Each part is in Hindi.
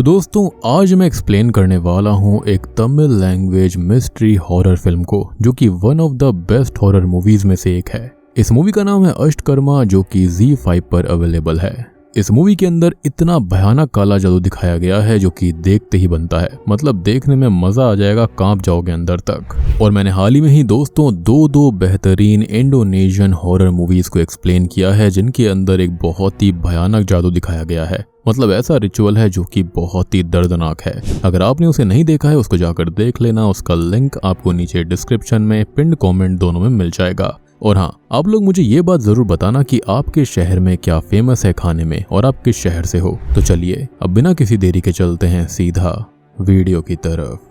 तो दोस्तों आज मैं एक्सप्लेन करने वाला हूँ एक Tamil language mystery horror film को, जो कि one of the best horror movies में से एक है। इस मूवी का नाम है अष्टकर्मा, जो कि ZEE5 पर अवेलेबल है। इस मूवी के अंदर इतना भयानक काला जादू दिखाया गया है जो कि देखते ही बनता है, मतलब देखने में मजा आ जाएगा, कांप जाओगे अंदर तक। और मैंने हाल ही में ही दोस्तों दो बेहतरीन इंडोनेशियन हॉरर मूवीज को एक्सप्लेन किया है, जिनके अंदर एक बहुत ही भयानक जादू दिखाया गया है। मतलब ऐसा रिचुअल है जो कि बहुत ही दर्दनाक है। अगर आपने उसे नहीं देखा है उसको जाकर देख लेना, उसका लिंक आपको नीचे डिस्क्रिप्शन में, पिन्ड कमेंट दोनों में मिल जाएगा। और हाँ, आप लोग मुझे ये बात जरूर बताना कि आपके शहर में क्या फेमस है खाने में और आप किस शहर से हो। तो चलिए अब बिना किसी देरी के चलते हैं सीधा वीडियो की तरफ।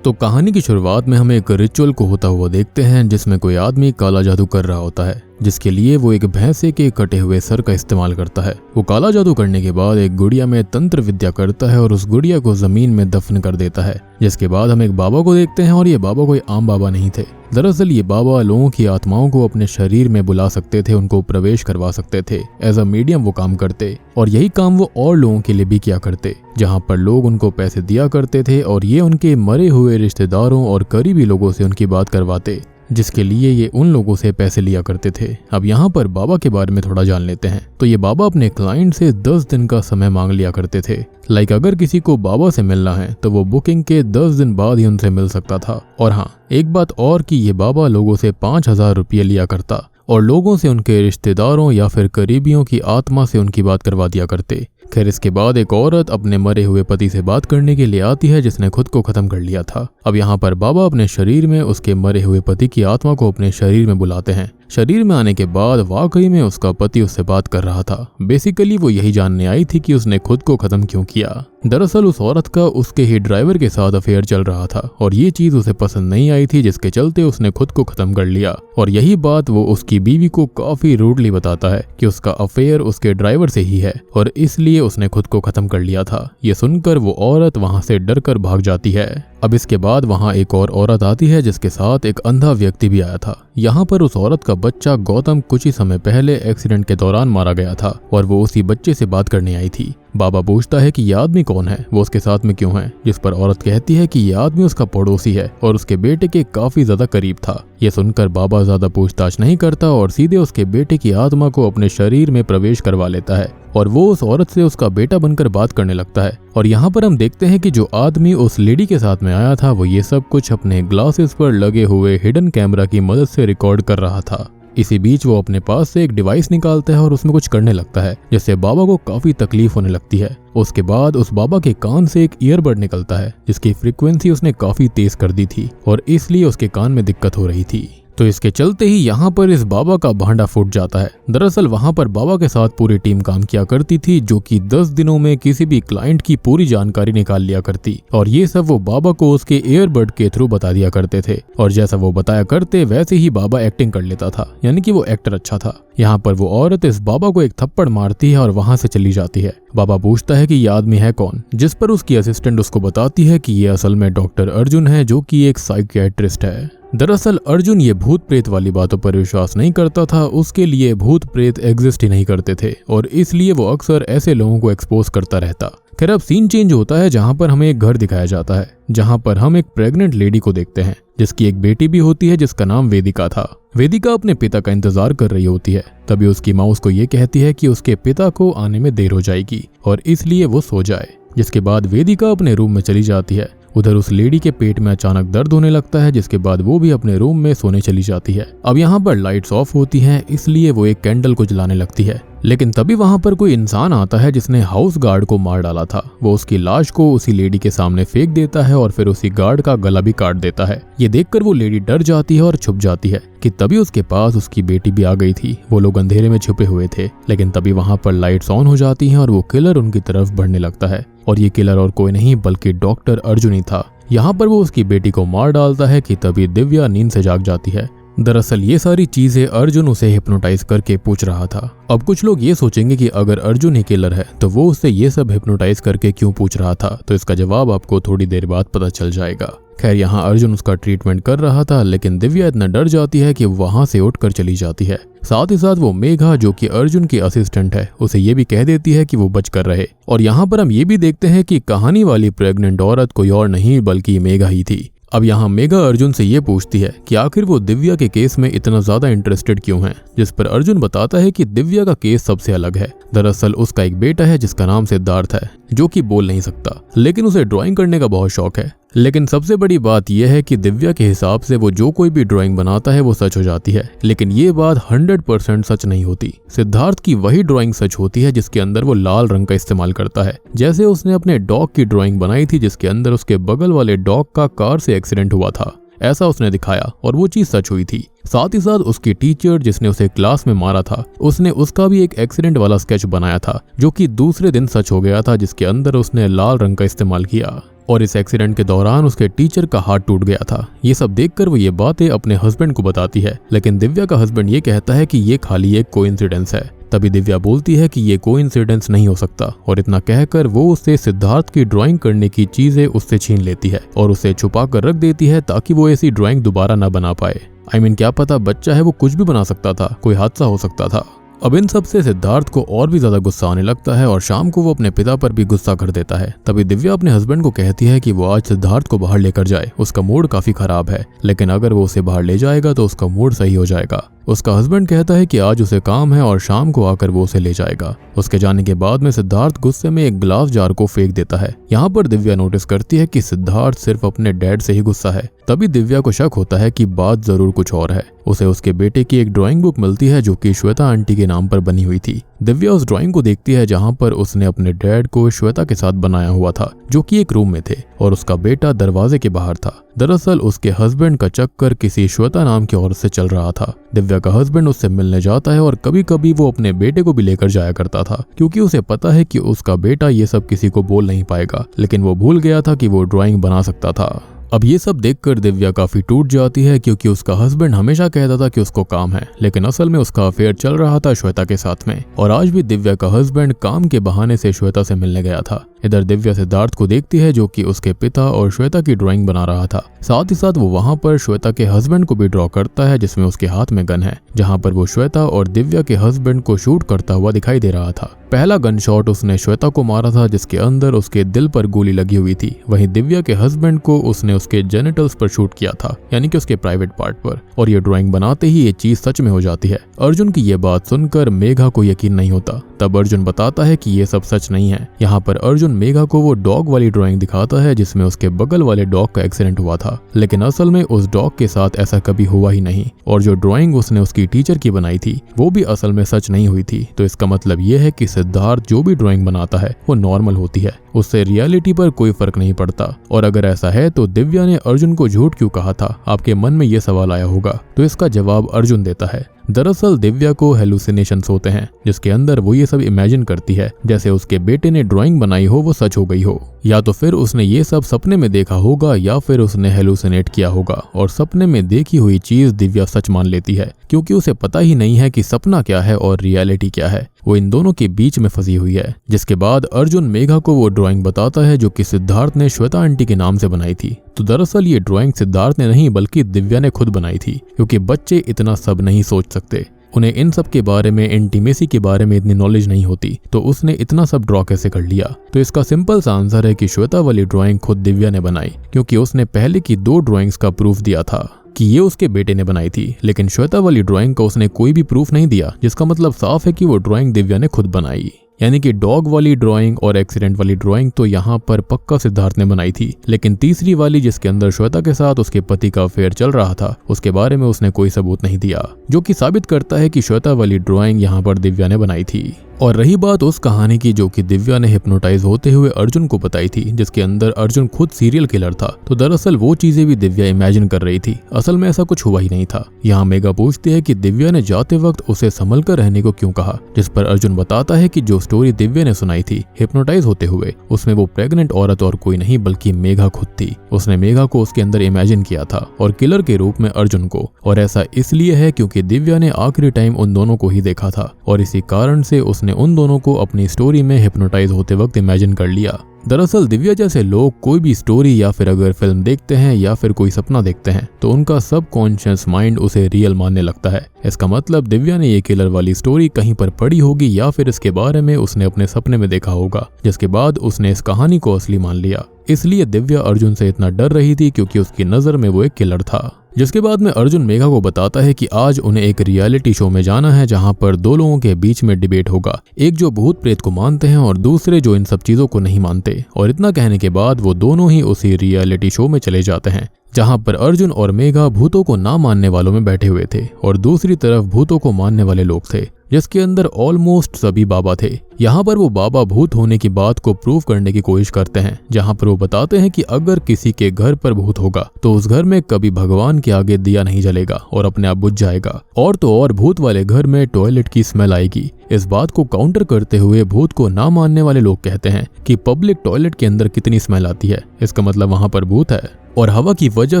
तो कहानी की शुरुआत में हम एक रिचुअल को होता हुआ देखते हैं, जिसमें कोई आदमी काला जादू कर रहा होता है, जिसके लिए वो एक भैंसे के कटे हुए सर का इस्तेमाल करता है। वो काला जादू करने के बाद एक गुड़िया में तंत्र विद्या करता है और उस गुड़िया को जमीन में दफन कर देता है। जिसके बाद हम एक बाबा को देखते हैं, और ये बाबा कोई आम बाबा नहीं थे। दरअसल ये बाबा लोगों की आत्माओं को अपने शरीर में बुला सकते थे, उनको प्रवेश करवा सकते थे। एज अ मीडियम वो काम करते, और यही काम वो और लोगों के लिए भी किया करते, जहाँ पर लोग उनको पैसे दिया करते थे और ये उनके मरे हुए रिश्तेदारों और करीबी लोगों से उनकी बात करवाते, जिसके लिए ये उन लोगों से पैसे लिया करते थे। अब यहाँ पर बाबा के बारे में थोड़ा जान लेते हैं। तो ये बाबा अपने क्लाइंट से 10 दिन का समय मांग लिया करते थे। लाइक अगर किसी को बाबा से मिलना है तो वो बुकिंग के 10 दिन बाद ही उनसे मिल सकता था। और हाँ, एक बात और कि ये बाबा लोगों से 5000 रुपये लिया करता और लोगों से उनके रिश्तेदारों या फिर करीबियों की आत्मा से उनकी बात करवा दिया करते। खैर, इसके बाद एक औरत अपने मरे हुए पति से बात करने के लिए आती है, जिसने खुद को खत्म कर लिया था। अब यहाँ पर बाबा अपने शरीर में उसके मरे हुए पति की आत्मा को अपने शरीर में बुलाते हैं। शरीर में आने के बाद वाकई में उसका पति उससे बात कर रहा था। बेसिकली वो यही जानने आई थी कि उसने खुद को खत्म क्यों किया। दरअसल उस औरत का उसके ही ड्राइवर के साथ अफेयर चल रहा था और ये चीज उसे पसंद नहीं आई थी, जिसके चलते उसने खुद को खत्म कर लिया। और यही बात वो उसकी बीवी को काफी रूडली बताता है कि उसका अफेयर उसके ड्राइवर से ही है और इसलिए उसने खुद को खत्म कर लिया था। ये सुनकर वो औरत वहां से डर कर भाग जाती है। अब इसके बाद वहां एक और औरत आती है, जिसके साथ एक अंधा व्यक्ति भी आया था। यहाँ पर उस औरत का बच्चा गौतम कुछ ही समय पहले एक्सीडेंट के दौरान मारा गया था और वो उसी बच्चे से बात करने आई थी। बाबा पूछता है कि ये आदमी कौन है, वो उसके साथ में क्यों है, जिस पर औरत कहती है कि ये आदमी उसका पड़ोसी है और उसके बेटे के काफी ज्यादा करीब था। ये सुनकर बाबा ज्यादा पूछताछ नहीं करता और सीधे उसके बेटे की आत्मा को अपने शरीर में प्रवेश करवा लेता है और वो उस औरत से उसका बेटा बनकर बात करने लगता है। और यहाँ पर हम देखते हैं कि जो आदमी उस लेडी के साथ में आया था वो ये सब कुछ अपने ग्लासेस पर लगे हुए हिडन कैमरा की मदद से रिकॉर्ड कर रहा था। इसी बीच वो अपने पास से एक डिवाइस निकालता है और उसमें कुछ करने लगता है, जिससे बाबा को काफी तकलीफ होने लगती है। उसके बाद उस बाबा के कान से एक ईयरबड निकलता है, जिसकी फ्रीक्वेंसी उसने काफी तेज कर दी थी और इसलिए उसके कान में दिक्कत हो रही थी। तो इसके चलते ही यहाँ पर इस बाबा का भांडा फूट जाता है। दरअसल वहाँ पर बाबा के साथ पूरी टीम काम किया करती थी, जो कि 10 दिनों में किसी भी क्लाइंट की पूरी जानकारी निकाल लिया करती और ये सब वो बाबा को उसके ईयरबड के थ्रू बता दिया करते थे। और जैसा वो बताया करते वैसे ही बाबा एक्टिंग कर लेता था, यानी कि वो एक्टर अच्छा था। यहाँ पर वो औरत इस बाबा को एक थप्पड़ मारती है और वहां से चली जाती है। बाबा पूछता है कि ये आदमी है कौन, जिस पर उसकी असिस्टेंट उसको बताती है कि ये असल में डॉक्टर अर्जुन है, जो कि एक साइकियाट्रिस्ट है। दरअसल अर्जुन ये भूत प्रेत वाली बातों पर विश्वास नहीं करता था, उसके लिए भूत प्रेत एग्जिस्ट ही नहीं करते थे और इसलिए वो अक्सर ऐसे लोगों को एक्सपोज करता रहता। खैर, अब सीन चेंज होता है, जहाँ पर हमें एक घर दिखाया जाता है, जहाँ पर हम एक प्रेग्नेंट लेडी को देखते हैं, जिसकी एक बेटी भी होती है, जिसका नाम वेदिका था। वेदिका अपने पिता का इंतजार कर रही होती है। तभी उसकी माँ उसको ये कहती है कि उसके पिता को आने में देर हो जाएगी और इसलिए वो सो जाए। जिसके बाद वेदिका अपने रूम में चली जाती है। उधर उस लेडी के पेट में अचानक दर्द होने लगता है, जिसके बाद वो भी अपने रूम में सोने चली जाती है। अब यहाँ पर लाइट्स ऑफ होती हैं, इसलिए वो एक कैंडल को जलाने लगती है। लेकिन तभी वहां पर कोई इंसान आता है, जिसने हाउस गार्ड को मार डाला था। वो उसकी लाश को उसी लेडी के सामने फेंक देता है और फिर उसी गार्ड का गला भी काट देता है। ये देखकर वो लेडी डर जाती है और छुप जाती है कि तभी उसके पास उसकी बेटी भी आ गई थी। वो लोग अंधेरे में छुपे हुए थे, लेकिन तभी वहां पर लाइट्स ऑन हो जाती हैं और वो किलर उनकी तरफ बढ़ने लगता है। और ये किलर और कोई नहीं बल्कि डॉक्टर अर्जुन ही था। यहाँ पर वो उसकी बेटी को मार डालता है कि तभी दिव्या नींद से जाग जाती है। दरअसल ये सारी चीजें अर्जुन उसे हिप्नोटाइज करके पूछ रहा था। अब कुछ लोग ये सोचेंगे कि अगर अर्जुन ही किलर है तो वो उससे ये सब हिप्नोटाइज करके क्यों पूछ रहा था, तो इसका जवाब आपको थोड़ी देर बाद पता चल जाएगा। खैर यहाँ अर्जुन उसका ट्रीटमेंट कर रहा था, लेकिन दिव्या इतना डर जाती है कि वहां से उठकर चली जाती है। साथ ही साथ वो मेघा जो कि अर्जुन की असिस्टेंट है उसे ये भी कह देती है कि वो बच कर रहे। और यहाँ पर हम ये भी देखते हैं कि कहानी वाली प्रेग्नेंट औरत कोई और नहीं बल्कि मेघा ही थी। अब यहाँ मेघा अर्जुन से ये पूछती है कि आखिर वो दिव्या के केस में इतना ज्यादा इंटरेस्टेड क्यों है, जिस पर अर्जुन बताता है कि दिव्या का केस सबसे अलग है। दरअसल उसका एक बेटा है जिसका नाम सिद्धार्थ है, जो कि बोल नहीं सकता, लेकिन उसे ड्राइंग करने का बहुत शौक है। लेकिन सबसे बड़ी बात यह है कि दिव्या के हिसाब से वो जो कोई भी ड्राइंग बनाता है वो सच हो जाती है, लेकिन ये बात 100% सच नहीं होती। सिद्धार्थ की वही ड्राइंग सच होती है जिसके अंदर वो लाल रंग का इस्तेमाल करता है। जैसे उसने अपने डॉग की ड्राइंग बनाई थी जिसके अंदर उसके बगल वाले डॉग का कार से एक्सीडेंट हुआ था, ऐसा उसने दिखाया और वो चीज सच हुई थी। साथ ही साथ उसकी टीचर जिसने उसे क्लास में मारा था, उसने उसका भी एक एक्सीडेंट वाला स्केच बनाया था जो कि दूसरे दिन सच हो गया था, जिसके अंदर उसने लाल रंग का इस्तेमाल किया और इस एक्सीडेंट के दौरान उसके टीचर का हाथ टूट गया था। ये सब देखकर वो ये बातें अपने हस्बैंड को बताती है, लेकिन दिव्या का हस्बैंड ये कहता है कि ये खाली एक कोइंसिडेंस है। तभी दिव्या बोलती है कि ये कोइंसिडेंस नहीं हो सकता और इतना कहकर वो उससे सिद्धार्थ की ड्राइंग करने की चीजें उससे छीन लेती है और उसे छुपा कर रख देती है ताकि वो ऐसी ड्राइंग दोबारा ना बना पाए। क्या पता, बच्चा है वो कुछ भी बना सकता था, कोई हादसा हो सकता था। अब इन सब से सिद्धार्थ को और भी ज्यादा गुस्सा आने लगता है और शाम को वो अपने पिता पर भी गुस्सा कर देता है। तभी दिव्या अपने हस्बैंड को कहती है कि वो आज सिद्धार्थ को बाहर लेकर जाए, उसका मूड काफी खराब है, लेकिन अगर वो उसे बाहर ले जाएगा तो उसका मूड सही हो जाएगा। उसका हस्बैंड कहता है कि आज उसे काम है और शाम को आकर वो उसे ले जाएगा। उसके जाने के बाद में सिद्धार्थ गुस्से में एक ग्लास जार को फेंक देता है। यहाँ पर दिव्या नोटिस करती है कि सिद्धार्थ सिर्फ अपने डैड से ही गुस्सा है। तभी दिव्या को शक होता है कि बात जरूर कुछ और है। उसे उसके बेटे की एक ड्राइंग बुक मिलती है जो कि श्वेता आंटी के नाम पर बनी हुई थी। दिव्या उस ड्राइंग को देखती है जहाँ पर उसने अपने डैड को श्वेता के साथ बनाया हुआ था, जो कि एक रूम में थे और उसका बेटा दरवाजे के बाहर था। दरअसल उसके हस्बैंड का चक्कर किसी श्वेता नाम की औरत से चल रहा था। दिव्या का हस्बैंड उससे मिलने जाता है और कभी कभी वो अपने बेटे को भी लेकर जाया करता था, क्योंकि उसे पता है कि उसका बेटा ये सब किसी को बोल नहीं पाएगा, लेकिन वो भूल गया था कि वो ड्राइंग बना सकता था। अब ये सब देखकर दिव्या काफी टूट जाती है, क्योंकि उसका हस्बैंड हमेशा कहता था कि उसको काम है, लेकिन असल में उसका अफेयर चल रहा था श्वेता के साथ में। और आज भी दिव्या का हस्बैंड काम के बहाने से श्वेता से मिलने गया था। इधर दिव्या सिद्धार्थ को देखती है जो कि उसके पिता और श्वेता की ड्राइंग बना रहा था। साथ ही साथ वो वहां पर श्वेता के हस्बैंड को भी ड्रॉ करता है जिसमें उसके हाथ में गन है, जहां पर वो श्वेता और दिव्या के हस्बैंड को शूट करता हुआ दिखाई दे रहा था। पहला गन शॉट उसने श्वेता को मारा था जिसके अंदर उसके दिल पर गोली लगी हुई थी। वहीं दिव्या के हस्बैंड को उसने उसके जेनिटल्स पर शूट किया था, यानी कि उसके प्राइवेट पार्ट पर। और ये ड्राइंग बनाते ही ये चीज सच में हो जाती है। अर्जुन की ये बात सुनकर मेघा को यकीन नहीं होता। तब अर्जुन बताता है कि ये सब सच नहीं है। यहाँ पर अर्जुन मेघा को वो डॉग वाली ड्राइंग दिखाता है जिसमें उसके बगल वाले डॉग का एक्सीडेंट हुआ था, लेकिन असल में उस डॉग के साथ ऐसा कभी हुआ ही नहीं। और जो ड्राइंग उसने उसकी टीचर की बनाई थी वो भी असल में सच नहीं हुई थी। तो इसका मतलब ये है कि सिद्धार्थ जो भी ड्राइंग बनाता है वो नॉर्मल होती है, उससे रियलिटी पर कोई फर्क नहीं पड़ता। और अगर ऐसा है तो दिव्या ने अर्जुन को झूठ क्यों कहा था, आपके मन में ये सवाल आया होगा। तो इसका जवाब अर्जुन देता है। दरअसल दिव्या को हेलुसिनेशंस होते हैं जिसके अंदर वो ये सब इमेजिन करती है जैसे उसके बेटे ने ड्राइंग बनाई हो वो सच हो गई हो, या तो फिर उसने ये सब सपने में देखा होगा या फिर उसने हेलुसिनेट किया होगा और सपने में देखी हुई चीज दिव्या सच मान लेती है, क्योंकि उसे पता ही नहीं है कि सपना क्या है और रियलिटी क्या है। वो इन दोनों के बीच में फंसी हुई है। जिसके बाद अर्जुन मेघा को वो ड्राइंग बताता है जो कि सिद्धार्थ ने श्वेता आंटी के नाम से बनाई थी। तो दरअसल ये ड्राइंग सिद्धार्थ ने नहीं बल्कि दिव्या ने खुद बनाई थी, क्योंकि बच्चे इतना सब नहीं सोच सकते। उन्हें इन सब के बारे में, इंटीमेसी के बारे में इतनी नॉलेज नहीं होती, तो उसने इतना सब ड्रॉ कैसे कर लिया। तो इसका सिंपल सा आंसर है कि श्वेता वाली ड्राइंग खुद दिव्या ने बनाई, क्योंकि उसने पहले की 2 ड्राइंग्स का प्रूफ दिया था कि ये उसके बेटे ने बनाई थी, लेकिन श्वेता वाली ड्राइंग का उसने कोई भी प्रूफ नहीं दिया, जिसका मतलब साफ है कि वो ड्राइंग दिव्या ने खुद बनाई। यानी कि डॉग वाली ड्राइंग और एक्सीडेंट वाली ड्राइंग तो यहाँ पर पक्का सिद्धार्थ ने बनाई थी, लेकिन तीसरी वाली जिसके अंदर श्वेता के साथ उसके पति का अफेयर चल रहा था उसके बारे में उसने कोई सबूत नहीं दिया, जो कि साबित करता है कि श्वेता वाली ड्राइंग यहाँ पर दिव्या ने बनाई थी। और रही बात उस कहानी की जो कि दिव्या ने हिप्नोटाइज होते हुए अर्जुन को बताई थी, जिसके अंदर अर्जुन खुद सीरियल किलर था, तो दरअसल वो चीजें भी दिव्या इमेजिन कर रही थी। असल में ऐसा कुछ हुआ ही नहीं था। यहाँ मेघा पूछती है कि दिव्या ने जाते वक्त उसे संभल कर रहने को क्यों कहा, जिस पर अर्जुन बताता है कि जो स्टोरी दिव्या ने सुनाई थी हिप्नोटाइज होते हुए, उसमें वो प्रेग्नेंट औरत और कोई नहीं बल्कि मेघा खुद थी। उसने मेघा को उसके अंदर इमेजिन किया था और किलर के रूप में अर्जुन को, और ऐसा इसलिए है क्योंकि दिव्या ने आखिरी टाइम उन दोनों को ही देखा था और इसी कारण से उसने उन दोनों को अपनी स्टोरी में हिप्नोटाइज होते वक्त इमेजिन कर लिया। दरअसल दिव्या जैसे लोग कोई भी स्टोरी या फिर अगर फिल्म देखते हैं या फिर कोई सपना देखते हैं तो उनका सबकॉन्शियस माइंड उसे रियल मानने लगता है। इसका मतलब दिव्या ने ये किलर वाली स्टोरी कहीं पर पढ़ी होगी या फिर इसके बारे में उसने अपने सपने में देखा होगा, जिसके बाद उसने इस कहानी को असली मान लिया। इसलिए दिव्या अर्जुन से इतना डर रही थी क्योंकि उसकी नजर में वो एक किलर था। जिसके बाद में अर्जुन मेघा को बताता है कि आज उन्हें एक रियलिटी शो में जाना है जहां पर दो लोगों के बीच में डिबेट होगा, एक जो भूत प्रेत को मानते हैं और दूसरे जो इन सब चीजों को नहीं मानते। और इतना कहने के बाद वो दोनों ही उसी रियलिटी शो में चले जाते हैं जहां पर अर्जुन और मेघा भूतों को ना मानने वालों में बैठे हुए थे और दूसरी तरफ भूतों को मानने वाले लोग थे, जिसके अंदर ऑलमोस्ट सभी बाबा थे। यहाँ पर वो बाबा भूत होने की बात को प्रूव करने की कोशिश करते हैं, जहाँ पर वो बताते हैं कि अगर किसी के घर पर भूत होगा तो उस घर में कभी भगवान के आगे दिया नहीं जलेगा और अपने आप बुझ जाएगा, और तो और भूत वाले घर में टॉयलेट की स्मेल आएगी। इस बात को काउंटर करते हुए भूत को ना मानने वाले लोग कहते हैं कि पब्लिक टॉयलेट के अंदर कितनी स्मेल आती है, इसका मतलब वहां पर भूत है और हवा की वजह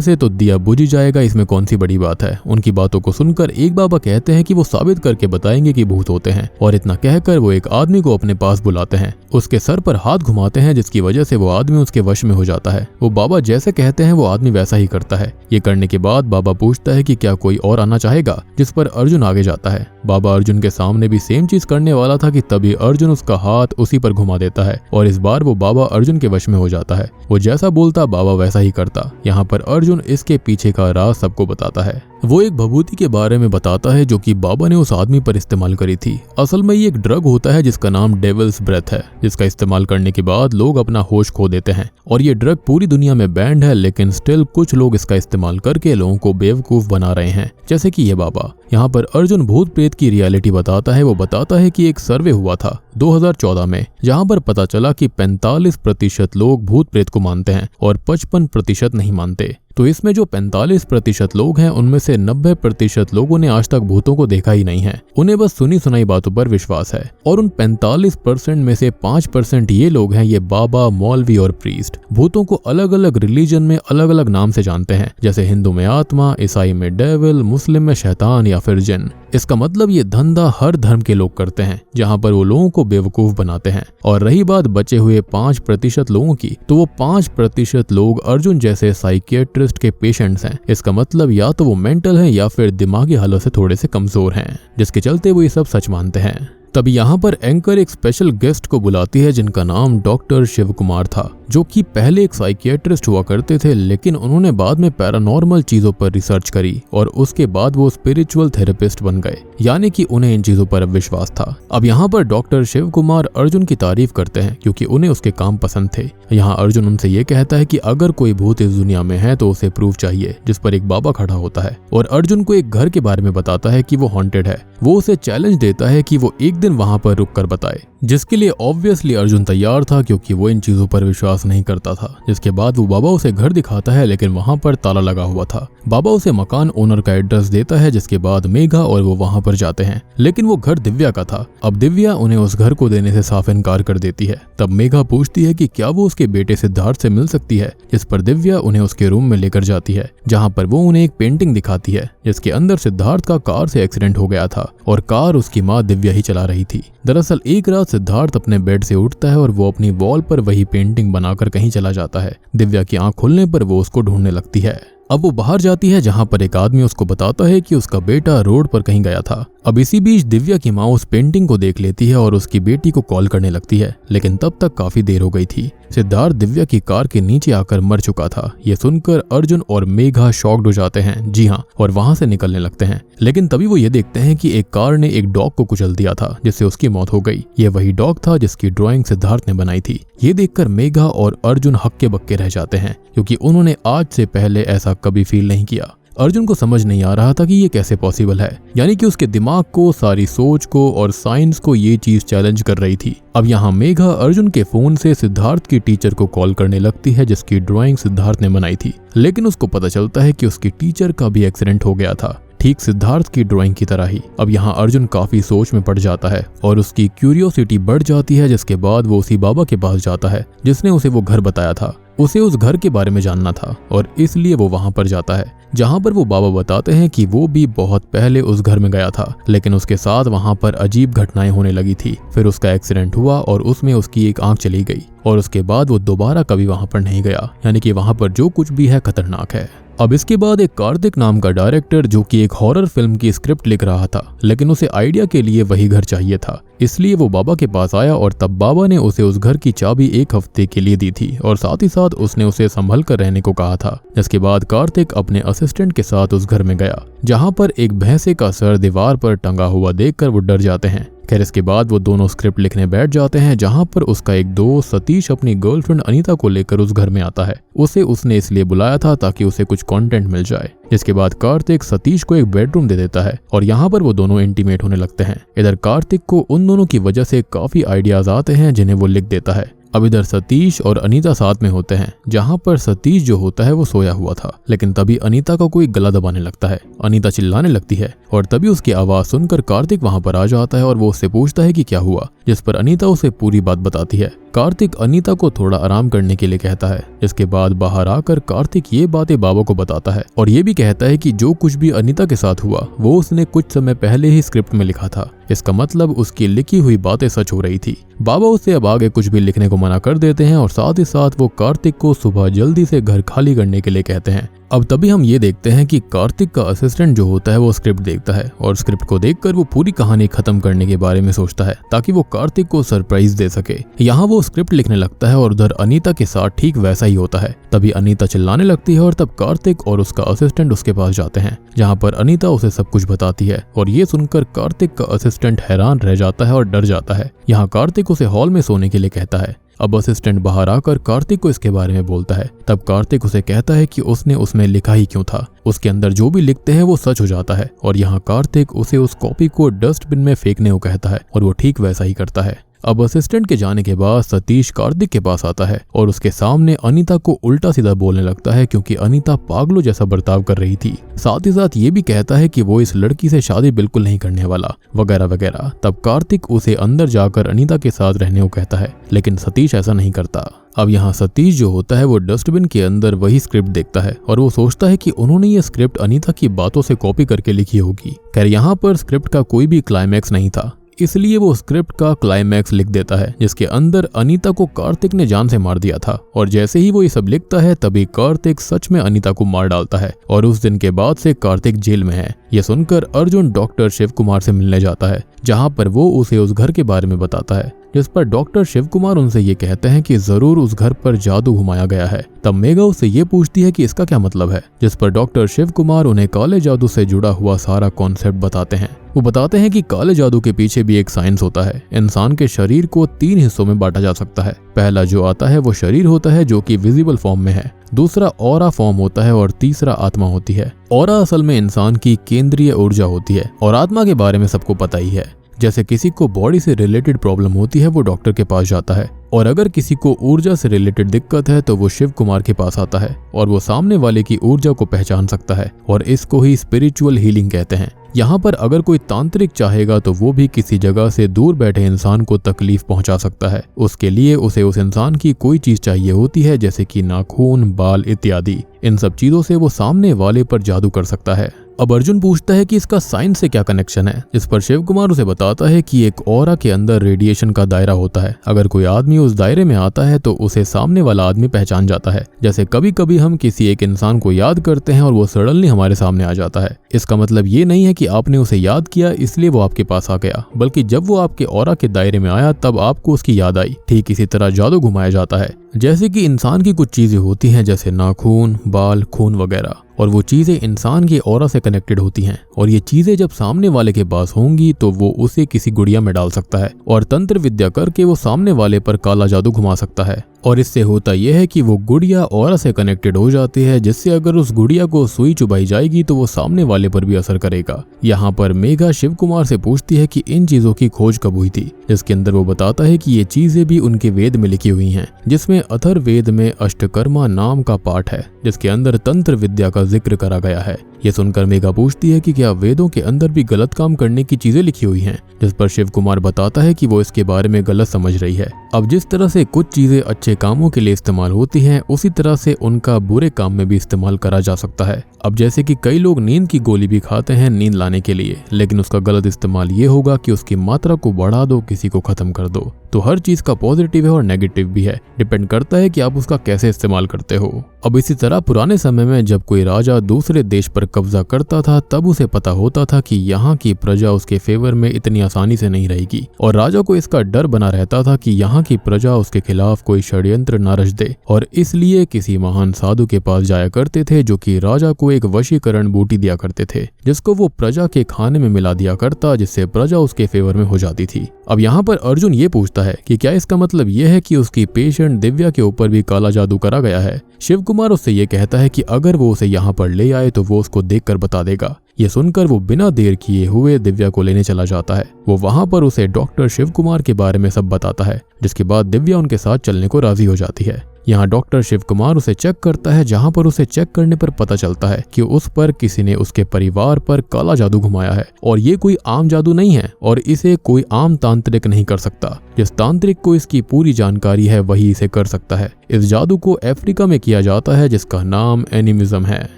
से तो दिया बुझ ही जाएगा, इसमें कौन सी बड़ी बात है। उनकी बातों को सुनकर एक बाबा कहते हैं कि वो साबित करके बताएंगे कि भूत होते हैं, और इतना कहकर वो एक आदमी को अपने पास बुलाते हैं, उसके सर पर हाथ घुमाते हैं, जिसकी वजह से वो आदमी उसके वश में हो जाता है। वो बाबा जैसे कहते हैं वो आदमी वैसा ही करता है। ये करने के बाद बाबा पूछता है कि क्या कोई और आना चाहेगा, जिस पर अर्जुन आगे जाता है। बाबा अर्जुन के सामने भी सेम चीज करने वाला था कि तभी अर्जुन उसका हाथ उसी पर घुमा देता है और इस बार वो बाबा अर्जुन के वश में हो जाता है। वो जैसा बोलता बाबा वैसा ही करता। यहाँ पर अर्जुन इसके पीछे का राज सबको बताता है। वो एक भभूति के बारे में बताता है जो कि बाबा ने उस आदमी पर इस्तेमाल करी थी। असल में ये एक ड्रग होता है जिसका नाम डेविल्स ब्रेथ है, जिसका इस्तेमाल करने के बाद लोग अपना होश खो देते हैं, और ये ड्रग पूरी दुनिया में बैंड है, लेकिन स्टिल कुछ लोग इसका इस्तेमाल करके लोगों को बेवकूफ बना रहे हैं, जैसे कि ये बाबा। यहाँ पर अर्जुन भूत प्रेत की रियलिटी बताता है। वो बताता है कि एक सर्वे हुआ था 2014 में, जहाँ पर पता चला कि 45% लोग भूत प्रेत को मानते हैं और 55% नहीं मानते। तो इसमें जो 45% लोग हैं उनमें से 90% लोगों ने आज तक भूतों को देखा ही नहीं है, उन्हें बस सुनी सुनाई बातों पर विश्वास है। और उन 45% में से 5% ये लोग हैं, ये बाबा, मौलवी और प्रीस्ट, भूतों को अलग अलग रिलीजन में अलग अलग नाम से जानते हैं, जैसे हिंदू में आत्मा, ईसाई में डेविल, मुस्लिम में शैतान या फिर जिन। इसका मतलब ये धंधा हर धर्म के लोग करते हैं, जहाँ पर वो लोगों को बेवकूफ बनाते हैं। और रही बात बचे हुए 5% लोगों की, तो वो 5% लोग अर्जुन जैसे साइकियाट्रिस्ट के पेशेंट्स हैं। इसका मतलब या तो वो मेंटल हैं या फिर दिमागी हालत से थोड़े से कमजोर हैं, जिसके चलते वो ये सब सच मानते हैं। तभी यहाँ पर एंकर एक स्पेशल गेस्ट को बुलाती है जिनका नाम डॉक्टर शिव कुमार था, जो कि पहले एक साइकियाट्रिस्ट हुआ करते थे, लेकिन उन्होंने बाद में पैरानॉर्मल चीजों पर रिसर्च करी और उसके बाद वो स्पिरिचुअल थेरेपिस्ट बन गए, यानी कि उन्हें इन चीजों पर अब विश्वास था। अब यहाँ पर डॉक्टर शिव कुमार अर्जुन की तारीफ करते हैं क्योंकि उन्हें उसके काम पसंद थे। यहाँ अर्जुन उनसे ये कहता है कि अगर कोई भूत इस दुनिया में है तो उसे प्रूफ चाहिए, जिस पर एक बाबा खड़ा होता है और अर्जुन को एक घर के बारे में बताता है कि वो हॉन्टेड है। वो उसे चैलेंज देता है कि वो एक दिन वहां पर रुक कर बताए, जिसके लिए ऑब्वियसली अर्जुन तैयार था क्योंकि वो इन चीजों पर विश्वास नहीं करता था। जिसके बाद वो बाबा उसे घर दिखाता है, लेकिन वहां पर ताला लगा हुआ था। बाबा उसे मकान ओनर का एड्रेस देता है, जिसके बाद मेघा और वो वहां पर जाते हैं, लेकिन वो घर दिव्या का था। अब दिव्या उन्हें उस घर को देने से साफ इनकार कर देती है। तब मेघा पूछती है कि क्या वो उसके बेटे सिद्धार्थ से मिल सकती है, जिस पर दिव्या उन्हें उसके रूम में लेकर जाती है, जहाँ पर वो उन्हें एक पेंटिंग दिखाती है जिसके अंदर सिद्धार्थ का कार से एक्सीडेंट हो गया था और कार उसकी माँ दिव्या ही चला रही थी। दरअसल एक रात सिद्धार्थ अपने बेड से उठता है और वो अपनी वॉल पर वही पेंटिंग बनाकर कहीं चला जाता है। दिव्या की आंख खुलने पर वो उसको ढूंढने लगती है। अब वो बाहर जाती है, जहां पर एक आदमी उसको बताता है कि उसका बेटा रोड पर कहीं गया था। अब इसी बीच दिव्या की माँ उस पेंटिंग को देख लेती है और उसकी बेटी को कॉल करने लगती है, लेकिन तब तक काफी देर हो गई थी। सिद्धार्थ दिव्या की कार के नीचे आकर मर चुका था। ये सुनकर अर्जुन और मेघा शॉक्ड हो जाते हैं, जी हाँ, और वहां से निकलने लगते हैं। लेकिन तभी वो ये देखते हैं कि एक कार ने एक डॉग को कुचल दिया था, जिससे उसकी मौत हो गई। ये वही डॉग था जिसकी ड्राइंग सिद्धार्थ ने बनाई थी। ये देखकर मेघा और अर्जुन हक्के बक्के रह जाते हैं, क्योंकि उन्होंने आज से पहले ऐसा कभी फील नहीं किया। अर्जुन को समझ नहीं आ रहा था कि ये कैसे पॉसिबल है, यानी कि उसके दिमाग को, सारी सोच को और साइंस को ये चीज चैलेंज कर रही थी। अब यहाँ मेघा अर्जुन के फोन से सिद्धार्थ की टीचर को कॉल करने लगती है जिसकी ड्राइंग सिद्धार्थ ने बनाई थी, लेकिन उसको पता चलता है कि उसकी टीचर का भी एक्सीडेंट हो गया था, ठीक सिद्धार्थ की ड्राइंग की तरह ही। अब यहाँ अर्जुन काफी सोच में पड़ जाता है और उसकी क्यूरियोसिटी बढ़ जाती है, जिसके बाद वो उसी बाबा के पास जाता है जिसने उसे वो घर बताया था। उसे उस घर के बारे में जानना था और इसलिए वो वहां पर जाता है, जहां पर वो बाबा बताते हैं कि वो भी बहुत पहले उस घर में गया था, लेकिन उसके साथ वहां पर अजीब घटनाएं होने लगी थी। फिर उसका एक्सीडेंट हुआ और उसमें उसकी एक आंख चली गई और उसके बाद वो दोबारा कभी वहां पर नहीं गया, यानी कि वहां पर जो कुछ भी है खतरनाक है। अब इसके बाद एक कार्तिक नाम का डायरेक्टर जो कि एक हॉरर फिल्म की स्क्रिप्ट लिख रहा था, लेकिन उसे आइडिया के लिए वही घर चाहिए था, इसलिए वो बाबा के पास आया और तब बाबा ने उसे उस घर की चाबी 1 हफ्ते के लिए दी थी और साथ ही साथ उसने उसे संभल कर रहने को कहा था। जिसके बाद कार्तिक अपने असिस्टेंट के साथ उस घर में गया, जहाँ पर एक भैंसे का सर दीवार पर टंगा हुआ देखकर वो डर जाते हैं। खैर इसके बाद वो दोनों स्क्रिप्ट लिखने बैठ जाते हैं, जहां पर उसका एक दोस्त सतीश अपनी गर्लफ्रेंड अनीता को लेकर उस घर में आता है। उसे उसने इसलिए बुलाया था ताकि उसे कुछ कंटेंट मिल जाए। जिसके बाद कार्तिक सतीश को एक बेडरूम दे देता है और यहाँ पर वो दोनों इंटीमेट होने लगते हैं। इधर कार्तिक को उन दोनों की वजह से काफी आइडियाज आते हैं जिन्हें वो लिख देता है। अब इधर सतीश और अनीता साथ में होते हैं, जहां पर सतीश जो होता है वो सोया हुआ था, लेकिन तभी अनीता का कोई गला दबाने लगता है। अनीता चिल्लाने लगती है और तभी उसकी आवाज सुनकर कार्तिक वहां पर आ जाता है और वो उससे पूछता है कि क्या हुआ, जिस पर अनीता उसे पूरी बात बताती है। कार्तिक अनीता को थोड़ा आराम करने के लिए कहता है। इसके बाद बाहर आकर कार्तिक ये बातें बाबा को बताता है और ये भी कहता है कि जो कुछ भी अनीता के साथ हुआ वो उसने कुछ समय पहले ही स्क्रिप्ट में लिखा था। इसका मतलब उसकी लिखी हुई बातें सच हो रही थी। बाबा उससे अब आगे कुछ भी लिखने को मना कर देते हैं और साथ ही साथ वो कार्तिक को सुबह जल्दी से घर खाली करने के लिए कहते हैं। अब तभी हम ये देखते हैं कि कार्तिक का असिस्टेंट जो होता है वो स्क्रिप्ट देखता है और स्क्रिप्ट को देखकर वो पूरी कहानी खत्म करने के बारे में सोचता है ताकि वो कार्तिक को सरप्राइज दे सके। यहाँ वो स्क्रिप्ट लिखने लगता है और उधर अनीता के साथ ठीक वैसा ही होता है। तभी अनीता चिल्लाने लगती है और तब कार्तिक और उसका असिस्टेंट उसके पास जाते हैं, जहाँ पर अनीता उसे सब कुछ बताती है और ये सुनकर कार्तिक का असिस्टेंट हैरान रह जाता है और डर जाता है। यहाँ कार्तिक उसे हॉल में सोने के लिए कहता है। अब असिस्टेंट बाहर आकर कार्तिक को इसके बारे में बोलता है। तब कार्तिक उसे कहता है कि उसने उसमें लिखा ही क्यों था, उसके अंदर जो भी लिखते हैं वो सच हो जाता है। और यहाँ कार्तिक उसे उस कॉपी को डस्टबिन में फेंकने को कहता है और वो ठीक वैसा ही करता है। अब असिस्टेंट के जाने के बाद सतीश कार्तिक के पास आता है और उसके सामने अनीता को उल्टा सीधा बोलने लगता है क्योंकि अनीता पागलों जैसा बर्ताव कर रही थी। साथ ही साथ ये भी कहता है कि वो इस लड़की से शादी बिल्कुल नहीं करने वाला, वगैरह वगैरह। तब कार्तिक उसे अंदर जाकर अनीता के साथ रहने को कहता है, लेकिन सतीश ऐसा नहीं करता। अब यहाँ सतीश जो होता है वो डस्टबिन के अंदर वही स्क्रिप्ट देखता है और वो सोचता है कि उन्होंने ये स्क्रिप्ट अनीता की बातों से कॉपी करके लिखी होगी। खैर यहाँ पर स्क्रिप्ट का कोई भी क्लाइमैक्स नहीं था, इसलिए वो स्क्रिप्ट का क्लाइमैक्स लिख देता है जिसके अंदर अनीता को कार्तिक ने जान से मार दिया था। और जैसे ही वो ये सब लिखता है तभी कार्तिक सच में अनीता को मार डालता है और उस दिन के बाद से कार्तिक जेल में है। ये सुनकर अर्जुन डॉक्टर शिव कुमार से मिलने जाता है, जहाँ पर वो उसे उस घर के बारे में बताता है, जिस पर डॉक्टर शिव कुमार उनसे ये कहते हैं कि जरूर उस घर पर जादू घुमाया गया है। तब मेघा उससे ये पूछती है कि इसका क्या मतलब है, जिस पर डॉक्टर शिव कुमार उन्हें काले जादू से जुड़ा हुआ सारा कॉन्सेप्ट बताते हैं। वो बताते हैं कि काले जादू के पीछे भी एक साइंस होता है। इंसान के शरीर को 3 हिस्सों में बांटा जा सकता है। पहला जो आता है वो शरीर होता है जो कि विजिबल फॉर्म में है, दूसरा ऑरा फॉर्म होता है और तीसरा आत्मा होती है। ऑरा असल में इंसान की केंद्रीय ऊर्जा होती है और आत्मा के बारे में सबको पता ही है। जैसे किसी को बॉडी से रिलेटेड प्रॉब्लम होती है वो डॉक्टर के पास जाता है, और अगर किसी को ऊर्जा से रिलेटेड दिक्कत है तो वो शिव कुमार के पास आता है और वो सामने वाले की ऊर्जा को पहचान सकता है और इसको ही स्पिरिचुअल हीलिंग कहते हैं। यहाँ पर अगर कोई तांत्रिक चाहेगा तो वो भी किसी जगह से दूर बैठे इंसान को तकलीफ पहुंचा सकता है। उसके लिए उसे उस इंसान की कोई चीज चाहिए होती है, जैसे कि नाखून, बाल इत्यादि। इन सब चीजों से वो सामने वाले पर जादू कर सकता है। अब अर्जुन पूछता है कि इसका साइंस से क्या कनेक्शन है, इस पर शिव कुमार उसे बताता है कि एक ऑरा के अंदर रेडिएशन का दायरा होता है। अगर कोई आदमी उस दायरे में आता है तो उसे सामने वाला आदमी पहचान जाता है। जैसे कभी कभी हम किसी एक इंसान को याद करते हैं और वो सडनली हमारे सामने आ जाता है। इसका मतलब ये नहीं है कि आपने उसे याद किया इसलिए वो आपके पास आ गया, बल्कि जब वो आपके ऑरा के दायरे में आया तब आपको उसकी याद आई। ठीक इसी तरह जादू घुमाया जाता है। जैसे कि इंसान की कुछ चीजें होती हैं जैसे नाखून, बाल, खून वगैरह, और वो चीजें इंसान के ऑरा से कनेक्टेड होती हैं और ये चीजें जब सामने वाले के पास होंगी तो वो उसे किसी गुड़िया में डाल सकता है और तंत्र विद्या करके वो सामने वाले पर काला जादू घुमा सकता है। और इससे होता यह है कि वो गुड़िया ऑरा से कनेक्टेड हो जाती है, जिससे अगर उस गुड़िया को सुई चुभाई जाएगी तो वो सामने वाले पर भी असर करेगा। यहाँ पर मेघा शिव कुमार से पूछती है कि इन चीजों की खोज कब हुई थी, जिसके अंदर वो बताता है कि ये चीजें भी उनके वेद में लिखी हुई हैं, जिसमें अथर्ववेद में अष्टकर्मा नाम का पाठ है जिसके अंदर तंत्र विद्या का जिक्र करा गया है। ये सुनकर मेघा पूछती है कि क्या वेदों के अंदर भी गलत काम करने की चीजें लिखी हुई हैं, जिस पर शिव कुमार बताता है कि वो इसके बारे में गलत समझ रही है। अब जिस तरह से कुछ चीजें अच्छे कामों के लिए इस्तेमाल होती हैं उसी तरह से उनका बुरे काम में भी इस्तेमाल करा जा सकता है। अब जैसे कि कई लोग नींद की गोली भी खाते हैं नींद लाने के लिए, लेकिन उसका गलत इस्तेमाल ये होगा कि उसकी मात्रा को बढ़ा दो, किसी को खत्म कर दो। तो हर चीज का पॉजिटिव है और नेगेटिव भी है, डिपेंड करता है कि आप उसका कैसे इस्तेमाल करते हो। अब इसी तरह पुराने समय में जब कोई राजा दूसरे देश पर कब्जा करता था तब उसे पता होता था कि यहाँ की प्रजा उसके फेवर में इतनी आसानी से नहीं रहेगी और राजा को इसका डर बना रहता था कि यहाँ की प्रजा उसके खिलाफ कोई षड्यंत्र न रच दे, और इसलिए किसी महान साधु के पास जाया करते थे जो कि राजा को एक वशीकरण बूटी दिया करते थे, जिसको वो प्रजा के खाने में मिला दिया करता, जिससे प्रजा उसके फेवर में हो जाती थी। अब यहाँ पर अर्जुन ये पूछता है कि क्या इसका मतलब यह है कि उसकी पेशेंट दिव्या के ऊपर भी काला जादू करा गया है। शिव कुमार उससे ये कहता है कि अगर वो उसे यहाँ पर ले आए तो वो उसको देखकर बता देगा। ये सुनकर वो बिना देर किए हुए दिव्या को लेने चला जाता है। वो वहाँ पर उसे डॉक्टर शिव कुमार के बारे में सब बताता है, जिसके बाद दिव्या उनके साथ चलने को राजी हो जाती है। यहाँ डॉक्टर शिव कुमार उसे चेक करता है, जहाँ पर उसे चेक करने पर पता चलता है कि उस पर किसी ने उसके परिवार पर काला जादू घुमाया है और ये कोई आम जादू नहीं है और इसे कोई आम तांत्रिक नहीं कर सकता। जिस तांत्रिक को इसकी पूरी जानकारी है वही इसे कर सकता है। इस जादू को अफ्रीका में किया जाता है जिसका नाम एनिमिज्म है,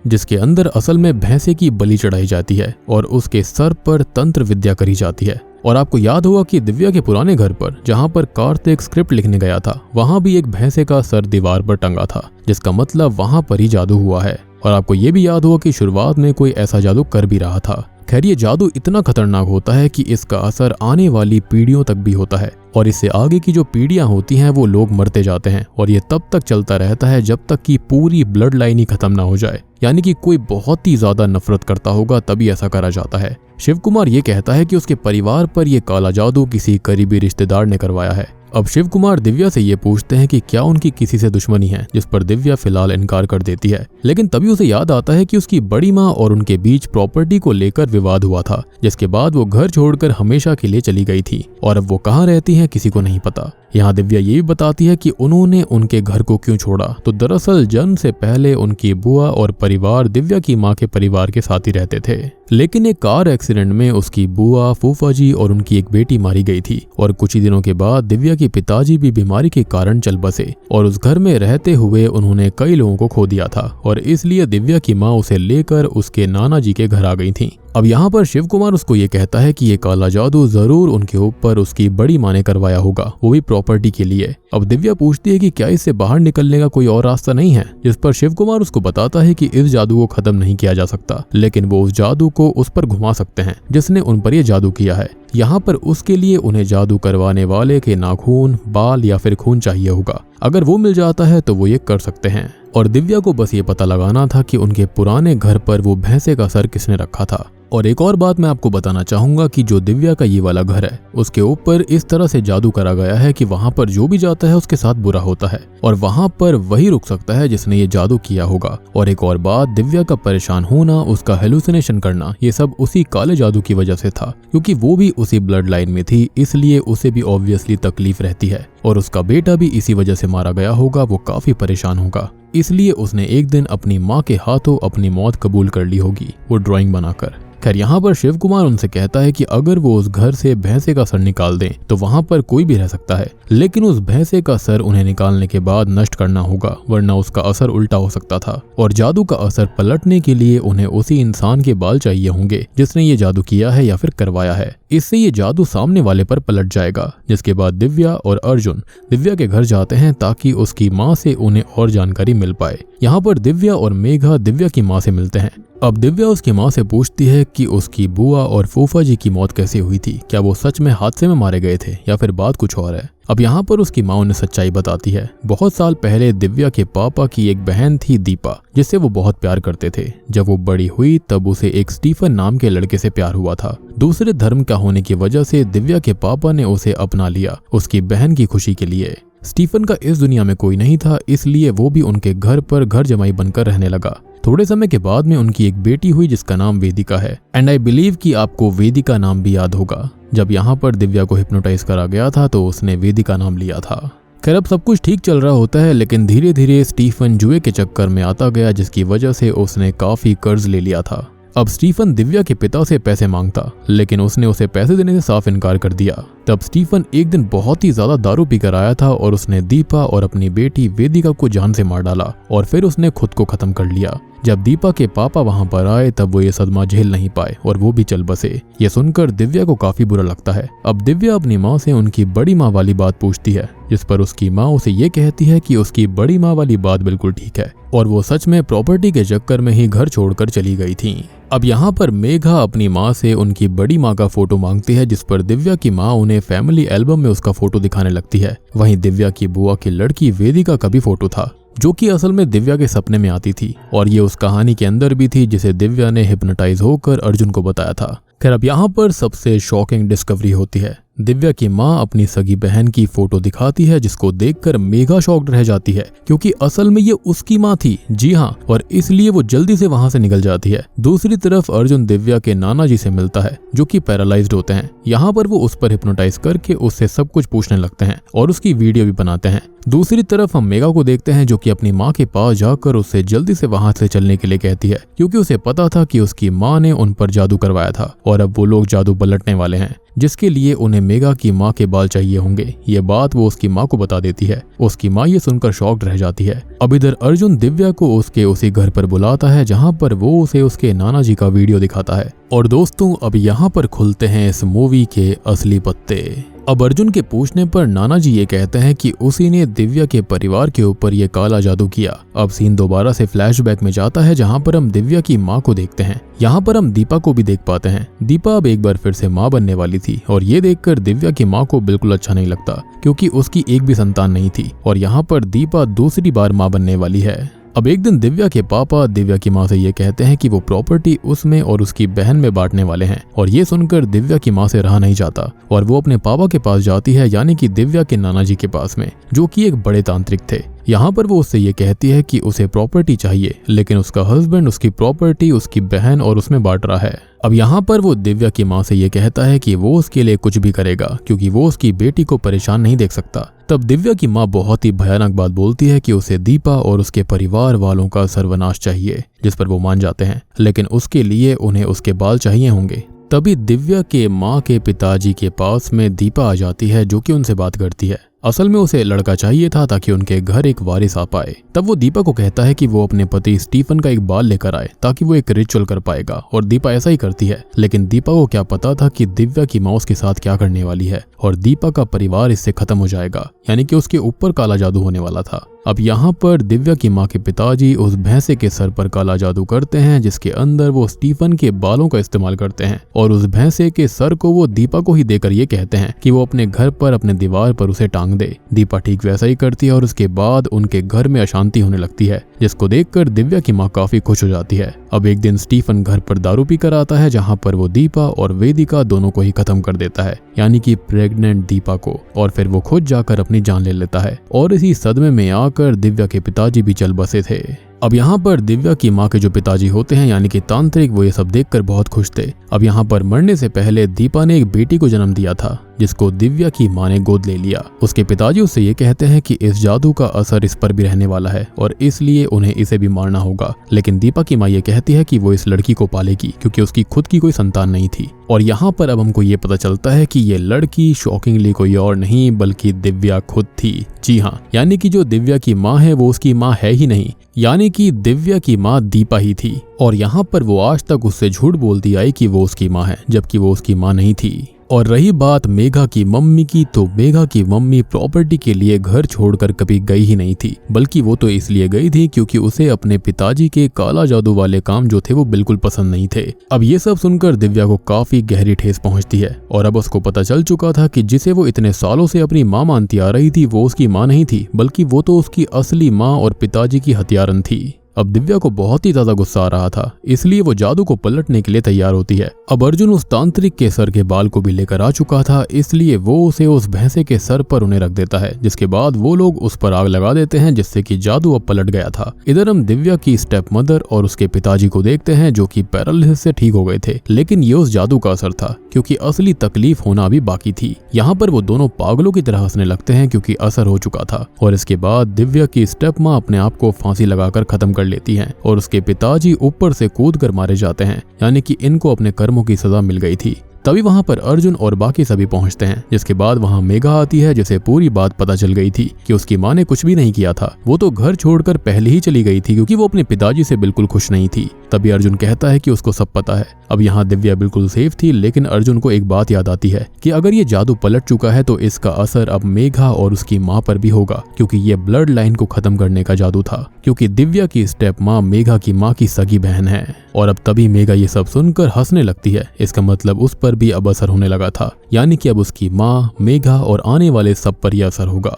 जिसके अंदर असल में भैंसे की बलि चढ़ाई जाती है और उसके सर पर तंत्र विद्या करी जाती है। और आपको याद होगा कि दिव्या के पुराने घर पर जहाँ पर कार्तिक स्क्रिप्ट लिखने गया था वहाँ भी एक भैंसे का सर दीवार पर टंगा था, जिसका मतलब वहाँ पर ही जादू हुआ है। और आपको ये भी याद होगा कि शुरुआत में कोई ऐसा जादू कर भी रहा था। खैर ये जादू इतना खतरनाक होता है कि इसका असर आने वाली पीढ़ियों तक भी होता है और इससे आगे की जो पीढ़ियां होती हैं वो लोग मरते जाते हैं और ये तब तक चलता रहता है जब तक कि पूरी ब्लड लाइन ही खत्म ना हो जाए, यानी कि कोई बहुत ही ज्यादा नफरत करता होगा तभी ऐसा करा जाता है। शिव कुमार ये कहता है कि उसके परिवार पर यह काला जादू किसी करीबी रिश्तेदार ने करवाया है। अब शिव कुमार दिव्या से ये पूछते हैं कि क्या उनकी किसी से दुश्मनी है, जिस पर दिव्या फिलहाल इनकार कर देती है। लेकिन तभी उसे याद आता है कि उसकी बड़ी माँ और उनके बीच प्रॉपर्टी को लेकर विवाद हुआ था, जिसके बाद वो घर छोड़कर हमेशा के लिए चली गई थी और अब वो कहाँ रहती है किसी को नहीं पता। यहाँ दिव्या ये भी बताती है कि उन्होंने उनके घर को क्यों छोड़ा, तो दरअसल जन्म से पहले उनकी बुआ और परिवार दिव्या की माँ के परिवार के साथ ही रहते थे, लेकिन एक कार एक्सीडेंट में उसकी बुआ, फूफा जी और उनकी एक बेटी मारी गई थी और कुछ ही दिनों के बाद दिव्या के पिताजी भी बीमारी के कारण चल बसे और उस घर में रहते हुए उन्होंने कई लोगों को खो दिया था और इसलिए दिव्या की माँ उसे लेकर उसके नाना जी के घर आ गई थी। अब यहाँ पर शिव कुमार उसको ये कहता है कि ये काला जादू जरूर उनके ऊपर उसकी बड़ी माँ ने करवाया होगा, वो भी प्रॉपर्टी के लिए। अब दिव्या पूछती है कि क्या इससे बाहर निकलने का कोई और रास्ता नहीं है, जिस पर शिव कुमार उसको बताता है कि इस जादू को खत्म नहीं किया जा सकता, लेकिन वो उस जादू को उस पर घुमा सकते हैं जिसने उन पर यह जादू किया है। यहाँ पर उसके लिए उन्हें जादू करवाने वाले के नाखून, बाल या फिर खून चाहिए होगा। अगर वो मिल जाता है तो वो ये कर सकते हैं। और दिव्या को बस ये पता लगाना था कि उनके पुराने घर पर वो भैंसे का सर किसने रखा था। और एक और बात मैं आपको बताना चाहूंगा कि जो दिव्या का ये वाला घर है उसके ऊपर इस तरह से जादू करा गया है कि वहां पर जो भी जाता है उसके साथ बुरा होता है और वहां पर वही रुक सकता है जिसने ये जादू किया होगा। और एक और बात, दिव्या का परेशान होना, उसका हेलुसिनेशन करना, ये सब उसी काले जादू की वजह से था, क्योंकि वो भी उसी ब्लड लाइन में थी, इसलिए उसे भी ऑब्वियसली तकलीफ रहती है और उसका बेटा भी इसी वजह से मारा गया होगा। वो काफी परेशान होगा, इसलिए उसने एक दिन अपनी माँ के हाथों अपनी मौत कबूल कर ली होगी, वो ड्राइंग बनाकर। खैर यहाँ पर शिव कुमार उनसे कहता है कि अगर वो उस घर से भैंसे का सर निकाल दें तो वहाँ पर कोई भी रह सकता है, लेकिन उस भैंसे का सर उन्हें निकालने के बाद नष्ट करना होगा, वरना उसका असर उल्टा हो सकता था और जादू का असर पलटने के लिए उन्हें उसी इंसान के बाल चाहिए होंगे जिसने ये जादू किया है या फिर करवाया है। इससे ये जादू सामने वाले पर पलट जाएगा। जिसके बाद दिव्या और अर्जुन दिव्या के घर जाते हैं ताकि उसकी माँ से उन्हें और जानकारी मिल पाए। यहाँ पर दिव्या और मेघा दिव्या की माँ से मिलते हैं। अब दिव्या उसकी माँ से पूछती है कि उसकी बुआ और फूफा जी की मौत कैसे हुई थी, क्या वो सच में हादसे में मारे गए थे या फिर बात कुछ और है। अब यहाँ पर उसकी माँ उन्हें सच्चाई बताती है। बहुत साल पहले दिव्या के पापा की एक बहन थी दीपा, जिससे वो बहुत प्यार करते थे। जब वो बड़ी हुई तब उसे एक स्टीफन नाम के लड़के से प्यार हुआ था। दूसरे धर्म का होने की वजह से दिव्या के पापा ने उसे अपना लिया उसकी बहन की खुशी के लिए। स्टीफन का इस दुनिया में कोई नहीं था, इसलिए वो भी उनके घर पर घर जमाई बनकर रहने लगा। थोड़े समय के बाद में उनकी एक बेटी हुई जिसका नाम वेदिका है। एंड आई बिलीव कि आपको वेदिका नाम भी याद होगा। जब यहाँ पर दिव्या को हिप्नोटाइज करा गया था तो उसने वेदिका नाम लिया था। खैर, अब सब कुछ ठीक चल रहा होता है, लेकिन धीरे धीरे स्टीफन जुए के चक्कर में आता गया, जिसकी वजह से उसने काफी कर्ज ले लिया था। अब स्टीफन दिव्या के पिता से पैसे मांगता, लेकिन उसने उसे पैसे देने से साफ इनकार कर दिया। तब स्टीफन एक दिन बहुत ही ज्यादा दारू पीकर आया था और उसने दीपा और अपनी बेटी वेदिका को जान से मार डाला और फिर उसने खुद को खत्म कर लिया। जब दीपा के पापा वहां पर आए तब वो ये सदमा झेल नहीं पाए और वो भी चल बसे। ये सुनकर दिव्या को काफी बुरा लगता है। अब दिव्या अपनी माँ से उनकी बड़ी माँ वाली बात पूछती है, जिस पर उसकी माँ उसे ये कहती है कि उसकी बड़ी माँ वाली बात बिल्कुल ठीक है और वो सच में प्रॉपर्टी के चक्कर में ही घर छोड़कर चली गई थी। अब यहाँ पर मेघा अपनी माँ से उनकी बड़ी माँ का फोटो मांगती है, जिस पर दिव्या की माँ उन्हें फैमिली एल्बम में उसका फोटो दिखाने लगती है। वहीं दिव्या की बुआ की लड़की वेदिका का भी फोटो था, जो कि असल में दिव्या के सपने में आती थी और ये उस कहानी के अंदर भी थी जिसे दिव्या ने हिप्नोटाइज होकर अर्जुन को बताया था। खैर, अब यहाँ पर सबसे शॉकिंग डिस्कवरी होती है। दिव्या की माँ अपनी सगी बहन की फोटो दिखाती है, जिसको देखकर मेघा शॉक्ड रह जाती है, क्योंकि असल में ये उसकी माँ थी। जी हाँ, और इसलिए वो जल्दी से वहां से निकल जाती है। दूसरी तरफ अर्जुन दिव्या के नाना जी से मिलता है, जो कि पैरालाइज्ड होते हैं। यहाँ पर वो उस पर हिप्नोटाइज करके उससे सब कुछ पूछने लगते हैं और उसकी वीडियो भी बनाते हैं। दूसरी तरफ हम मेघा को देखते हैं, जो कि अपनी माँ के पास जाकर उससे जल्दी से वहां से चलने के लिए कहती है, क्योंकि उसे पता था कि उसकी माँ ने उन पर जादू करवाया था और अब वो लोग जादू पलटने वाले हैं, जिसके लिए उन्हें मेघा की माँ के बाल चाहिए होंगे। ये बात वो उसकी माँ को बता देती है। उसकी माँ ये सुनकर शॉक्ड रह जाती है। अब इधर अर्जुन दिव्या को उसके उसी घर पर बुलाता है, जहाँ पर वो उसे उसके नाना जी का वीडियो दिखाता है। और दोस्तों, अब यहाँ पर खुलते हैं इस मूवी के असली पत्ते। अब अर्जुन के पूछने पर नाना जी ये कहते हैं कि उसी ने दिव्या के परिवार के ऊपर ये काला जादू किया। अब सीन दोबारा से फ्लैशबैक में जाता है, जहाँ पर हम दिव्या की माँ को देखते हैं। यहाँ पर हम दीपा को भी देख पाते हैं। दीपा अब एक बार फिर से माँ बनने वाली थी और ये देखकर दिव्या की माँ को बिल्कुल अच्छा नहीं लगता, क्योंकि उसकी एक भी संतान नहीं थी और यहाँ पर दीपा दूसरी बार माँ बनने वाली है। अब एक दिन दिव्या के पापा दिव्या की माँ से ये कहते हैं कि वो प्रॉपर्टी उसमें और उसकी बहन में बांटने वाले हैं और ये सुनकर दिव्या की माँ से रहा नहीं जाता और वो अपने पापा के पास जाती है, यानी कि दिव्या के नाना जी के पास में, जो कि एक बड़े तांत्रिक थे। यहाँ पर वो उससे ये कहती है कि उसे प्रॉपर्टी चाहिए, लेकिन उसका हस्बैंड उसकी प्रॉपर्टी उसकी बहन और उसमें बांट रहा है। अब यहाँ पर वो दिव्या की माँ से ये कहता है कि वो उसके लिए कुछ भी करेगा, क्योंकि वो उसकी बेटी को परेशान नहीं देख सकता। तब दिव्या की माँ बहुत ही भयानक बात बोलती है कि उसे दीपा और उसके परिवार वालों का सर्वनाश चाहिए, जिस पर वो मान जाते हैं, लेकिन उसके लिए उन्हें उसके बाल चाहिए होंगे। तभी दिव्या के माँ के पिताजी के पास में दीपा आ जाती है, जो कि उनसे बात करती है। असल में उसे लड़का चाहिए था ताकि उनके घर एक वारिस आ पाए। तब वो दीपा को कहता है कि वो अपने पति स्टीफन का एक बाल लेकर आए ताकि वो एक रिचुअल कर पाएगा, और दीपा ऐसा ही करती है। लेकिन दीपा को क्या पता था कि दिव्या की माँ उसके साथ क्या करने वाली है और दीपा का परिवार इससे खत्म हो जाएगा, यानी कि उसके ऊपर काला जादू होने वाला था। अब यहाँ पर दिव्या की माँ के पिताजी उस भैंसे के सर पर काला जादू करते हैं, जिसके अंदर वो स्टीफन के बालों का इस्तेमाल करते हैं और उस भैंसे के सर को वो दीपा को ही देकर ये कहते हैं कि वो अपने घर पर अपने दीवार पर उसे टांग दे। दीपा ठीक वैसा ही करती है और उसके बाद उनके घर में अशांति होने लगती है, जिसको देखकर दिव्या की माँ काफी खुश हो जाती है। अब एक दिन स्टीफन घर पर दारू पी कर आता है, जहाँ पर वो दीपा और वेदिका दोनों को ही खत्म कर देता है, यानी कि प्रेग्नेंट दीपा को, और फिर वो खुद जाकर अपनी जान ले लेता है। और इसी सदमे में आकर दिव्या के पिताजी भी चल बसे थे। अब यहाँ पर दिव्या की माँ के जो पिताजी होते हैं, यानी कि तांत्रिक, वो ये सब देखकर बहुत खुश थे। अब यहाँ पर मरने से पहले दीपा ने एक बेटी को जन्म दिया था, जिसको दिव्या की माँ ने गोद ले लिया। उसके पिताजी उससे ये कहते हैं कि इस जादू का असर इस पर भी रहने वाला है और इसलिए उन्हें इसे भी मारना होगा। लेकिन दीपा की माँ ये कहती है कि वो इस लड़की को पालेगी, क्योंकि उसकी खुद की कोई संतान नहीं थी। और यहाँ पर अब हमको ये पता चलता है कि ये लड़की शॉकिंगली कोई और नहीं बल्कि दिव्या खुद थी। जी हाँ, यानी कि जो दिव्या की माँ है वो उसकी माँ है ही नहीं, यानी कि दिव्या की माँ दीपा ही थी। और यहाँ पर वो आज तक उससे झूठ बोलती आई कि वो उसकी माँ है, जबकि वो उसकी माँ नहीं थी। और रही बात मेघा की मम्मी की, तो मेघा की मम्मी प्रॉपर्टी के लिए घर छोड़कर कभी गई ही नहीं थी, बल्कि वो तो इसलिए गई थी क्योंकि उसे अपने पिताजी के काला जादू वाले काम जो थे वो बिल्कुल पसंद नहीं थे। अब ये सब सुनकर दिव्या को काफी गहरी ठेस पहुंचती है और अब उसको पता चल चुका था कि जिसे वो इतने सालों से अपनी माँ मानती आ रही थी वो उसकी माँ नहीं थी, बल्कि वो तो उसकी असली माँ और पिताजी की हत्यारन थी। अब दिव्या को बहुत ही ज्यादा गुस्सा आ रहा था, इसलिए वो जादू को पलटने के लिए तैयार होती है। अब अर्जुन उस तांत्रिक के सर के बाल को भी लेकर आ चुका था, इसलिए वो उसे उस भैंसे के सर पर उन्हें रख देता है, जिसके बाद वो लोग उस पर आग लगा देते हैं, जिससे कि जादू अब पलट गया था। इधर हम दिव्या की स्टेप मदर और उसके पिताजी को देखते हैं जो कि पैरालिसिस से ठीक हो गए थे, लेकिन ये उस जादू का असर था क्योंकि असली तकलीफ होना अभी बाकी थी। यहाँ पर वो दोनों पागलों की तरह हंसने लगते हैं क्योंकि असर हो चुका था। और इसके बाद दिव्या की स्टेप माँ अपने आप को फांसी लगाकर खत्म कर लेती हैं और उसके पिताजी ऊपर से कूदकर मारे जाते हैं, यानी कि इनको अपने कर्मों की सजा मिल गई थी। तभी वहां पर अर्जुन और बाकी सभी पहुंचते हैं, जिसके बाद वहां मेघा आती है जिसे पूरी बात पता चल गई थी कि उसकी माँ ने कुछ भी नहीं किया था, वो तो घर छोड़कर पहले ही चली गई थी क्योंकि वो अपने पिताजी से बिल्कुल खुश नहीं थी। तभी अर्जुन कहता है कि उसको सब पता है। अब यहाँ दिव्या बिल्कुल सेफ थी, लेकिन अर्जुन को एक बात याद आती है कि अगर ये जादू पलट चुका है तो इसका असर अब मेघा और उसकी माँ पर भी होगा, क्योंकि ये ब्लड लाइन को खत्म करने का जादू था, क्योंकि दिव्या की स्टेप माँ मेघा की माँ की सगी बहन है। और अब तभी मेघा ये सब सुनकर हंसने लगती है, इसका मतलब उस पर भी अब असर होने लगा था, यानी कि अब उसकी माँ, मेघा और आने वाले सब पर यह असर होगा।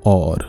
और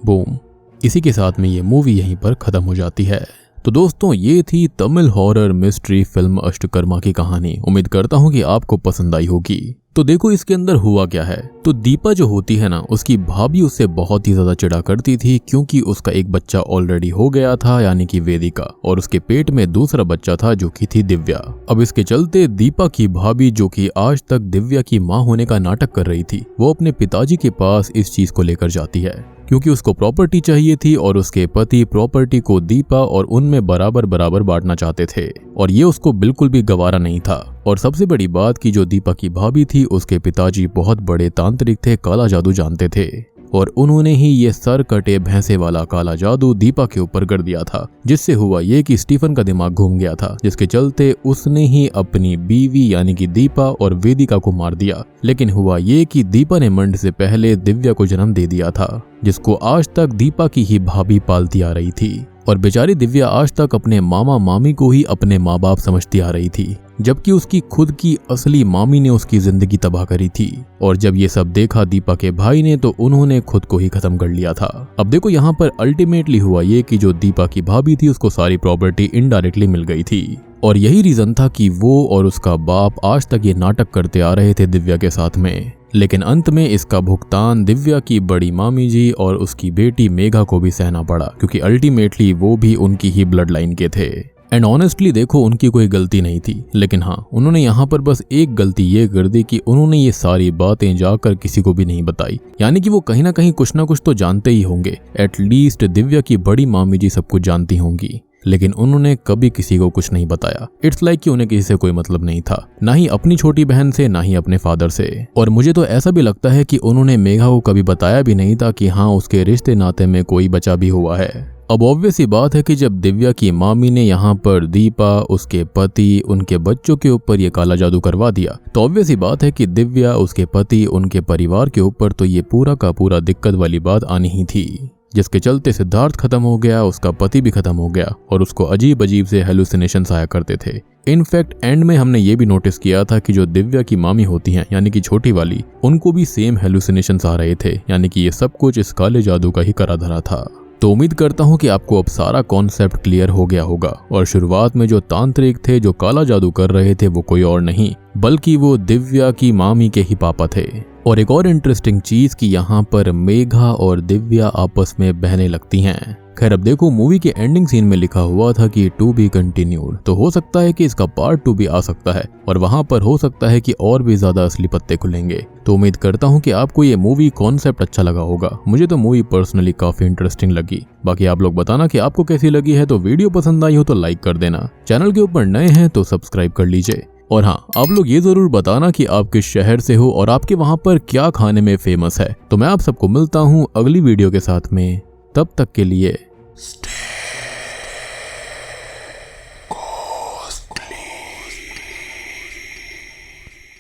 बूम, इसी के साथ में ये मूवी यहीं पर खत्म हो जाती है। तो दोस्तों, ये थी तमिल हॉरर मिस्ट्री फिल्म अष्टकर्मा की कहानी। उम्मीद करता हूँ कि आपको पसंद आई होगी। तो देखो इसके अंदर हुआ क्या है। तो दीपा जो होती है ना, उसकी भाभी उससे बहुत ही ज्यादा चिढ़ा करती थी क्योंकि उसका एक बच्चा ऑलरेडी हो गया था, यानी कि वेदिका, और उसके पेट में दूसरा बच्चा था जो कि थी दिव्या। अब इसके चलते दीपा की भाभी, जो कि आज तक दिव्या की माँ होने का नाटक कर रही थी, वो अपने पिताजी के पास इस चीज को लेकर जाती है क्योंकि उसको प्रॉपर्टी चाहिए थी और उसके पति प्रॉपर्टी को दीपा और उनमें बराबर बराबर बांटना चाहते थे, और ये उसको बिल्कुल भी गवारा नहीं था। और सबसे बड़ी बात कि जो दीपा की भाभी थी, उसके पिताजी बहुत बड़े तांत्रिक थे, काला जादू जानते थे, और उन्होंने ही ये सर कटे भैंसे वाला काला जादू दीपा के ऊपर कर दिया था, जिससे हुआ ये कि स्टीफन का दिमाग घूम गया था, जिसके चलते उसने ही अपनी बीवी यानी कि दीपा और वेदिका को मार दिया। लेकिन हुआ ये कि दीपा ने मंड से पहले दिव्या को जन्म दे दिया था, जिसको आज तक दीपा की ही भाभी पालती आ रही थी, और बेचारी दिव्या आज तक अपने मामा मामी को ही अपने माँ बाप समझती आ रही थी, जबकि उसकी खुद की असली मामी ने उसकी जिंदगी तबाह करी थी। और जब ये सब देखा दीपा के भाई ने, तो उन्होंने खुद को ही खत्म कर लिया था। अब देखो यहाँ पर अल्टीमेटली हुआ ये कि जो दीपा की भाभी थी उसको सारी प्रॉपर्टी इनडायरेक्टली मिल गई थी, और यही रीजन था कि वो और उसका बाप आज तक ये नाटक करते आ रहे थे दिव्या के साथ में। लेकिन अंत में इसका भुगतान दिव्या की बड़ी मामी जी और उसकी बेटी मेघा को भी सहना पड़ा, क्योंकि अल्टीमेटली वो भी उनकी ही ब्लड लाइन के थे। एंड ऑनेस्टली देखो, उनकी कोई गलती नहीं थी, लेकिन हाँ, उन्होंने यहाँ पर बस एक गलती ये कर दी कि उन्होंने ये सारी बातें जाकर किसी को भी नहीं बताई, यानी कि वो कहीं ना कहीं कुछ ना कुछ तो जानते ही होंगे। एटलीस्ट दिव्या की बड़ी मामी जी सब कुछ जानती होंगी, लेकिन उन्होंने कभी किसी को कुछ नहीं बताया। इट्स लाइक कि उन्हें किसी से कोई मतलब नहीं था, ना ही अपनी छोटी बहन से, ना ही अपने फादर से। और मुझे तो ऐसा भी लगता है कि उन्होंने मेघा को कभी बताया भी नहीं था कि हाँ, उसके रिश्ते नाते में कोई बच्चा भी हुआ है। अब ऑब्वियस ही बात है कि जब दिव्या की मामी ने यहाँ पर दीपा, उसके पति, उनके बच्चों के ऊपर ये काला जादू करवा दिया, तो ऑब्वियस ही बात है कि दिव्या, उसके पति, उनके परिवार के ऊपर तो ये पूरा का पूरा दिक्कत वाली बात आनी ही थी, जिसके चलते सिद्धार्थ खत्म हो गया, उसका पति भी खत्म हो गया, और उसको अजीब अजीब से हेलुसिनेशंस आया करते थे। इनफैक्ट एंड में हमने ये भी नोटिस किया था कि जो दिव्या की मामी होती हैं, यानी कि छोटी वाली, उनको भी सेम हेलुसिनेशंस आ रहे थे, यानी कि ये सब कुछ इस काले जादू का ही करा धरा था। तो उम्मीद करता हूँ कि आपको अब सारा कॉन्सेप्ट क्लियर हो गया होगा। और शुरुआत में जो तांत्रिक थे, जो काला जादू कर रहे थे, वो कोई और नहीं बल्कि वो दिव्या की मामी के ही पापा थे। और एक और इंटरेस्टिंग चीज कि यहाँ पर मेघा और दिव्या आपस में बहने लगती हैं। खैर अब देखो, मूवी के एंडिंग सीन में लिखा हुआ था कि टू बी कंटिन्यूड, तो हो सकता है कि इसका पार्ट 2 भी आ सकता है, और वहां पर हो सकता है कि और भी ज्यादा असली पत्ते खुलेंगे। तो उम्मीद करता हूं कि आपको ये मूवी कॉन्सेप्ट अच्छा लगा होगा। मुझे तो मूवी पर्सनली काफी इंटरेस्टिंग लगी। बाकी आप लोग बताना कि आपको कैसी लगी है। तो वीडियो पसंद आई हो तो लाइक कर देना, चैनल के ऊपर नए हैं तो सब्सक्राइब कर लीजिए। और हाँ, आप लोग ये जरूर बताना कि आप किस शहर से हो और आपके वहां पर क्या खाने में फेमस है। तो मैं आप सबको मिलता हूँ अगली वीडियो के साथ में, तब तक के लिए stay